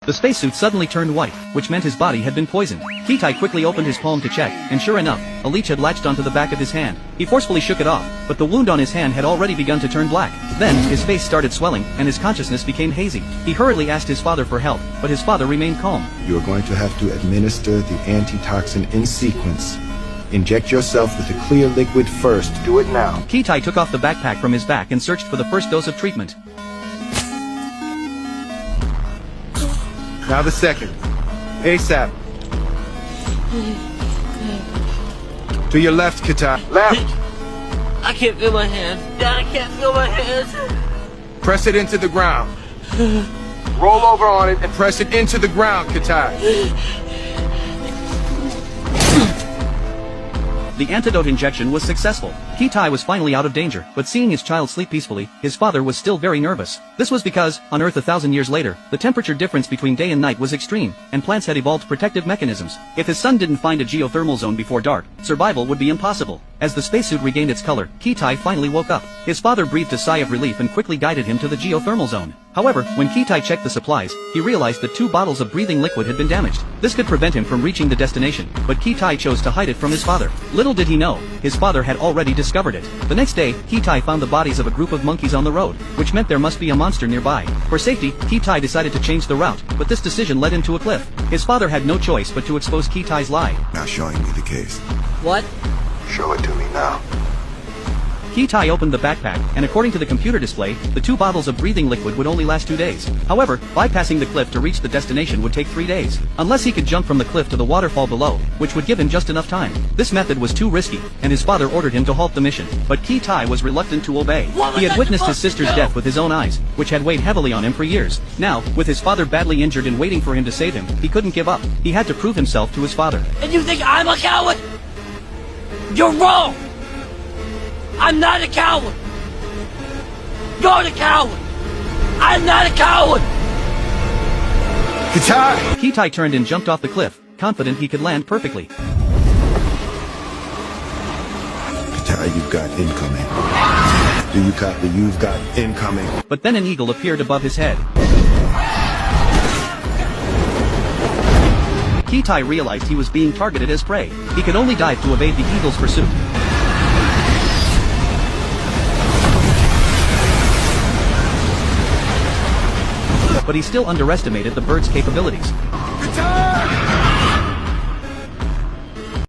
The spacesuit suddenly turned white, which meant his body had been poisoned. Kitai quickly opened his palm to check, and sure enough, a leech had latched onto the back of his hand. He forcefully shook it off, but the wound on his hand had already begun to turn black. Then, his face started swelling, and his consciousness became hazy. He hurriedly asked his father for help, but his father remained calm. You are going to have to administer the antitoxin in sequence. Inject yourself with a clear liquid first. Do it now. Kitai took off the backpack from his back and searched for the first dose of treatment. Now the second. ASAP. To your left, Kitai. Left! I can't feel my hands. I can't feel my hands. Press it into the ground. Roll over on it and press it into the ground, Kitai. The antidote injection was successful. Kitai was finally out of danger, but seeing his child sleep peacefully, his father was still very nervous. This was because, on Earth 1,000 years later, the temperature difference between day and night was extreme, and plants had evolved protective mechanisms. If his son didn't find a geothermal zone before dark, survival would be impossible. As the spacesuit regained its color, Kitai finally woke up. His father breathed a sigh of relief and quickly guided him to the geothermal zone. However, when Kitai checked the supplies, he realized that 2 bottles of breathing liquid had been damaged. This could prevent him from reaching the destination, but Kitai chose to hide it from his father. Little did he know, his father had already discovered it. The next day, Kitai found the bodies of a group of monkeys on the road, which meant there must be a monster nearby. For safety, Kitai decided to change the route, but this decision led him to a cliff. His father had no choice but to expose Kitai's lie. Now showing me the case. What? Show it to me now. Kitai opened the backpack, and according to the computer display, the 2 bottles of breathing liquid would only last 2 days. However, bypassing the cliff to reach the destination would take 3 days, unless he could jump from the cliff to the waterfall below, which would give him just enough time. This method was too risky, and his father ordered him to halt the mission, but Kitai was reluctant to obey. He had witnessed his sister's death with his own eyes, which had weighed heavily on him for years. Now, with his father badly injured and waiting for him to save him, he couldn't give up. He had to prove himself to his father. And you think I'm a coward? You're wrong! I'm not a coward! You're the coward! I'm not a coward! Kitai! Kitai turned and jumped off the cliff, confident he could land perfectly. Kitai, you've got incoming. Do you copy? You've got incoming. But then an eagle appeared above his head. Kitai realized he was being targeted as prey. He could only dive to evade the eagle's pursuit. But he still underestimated the bird's capabilities. Kitai!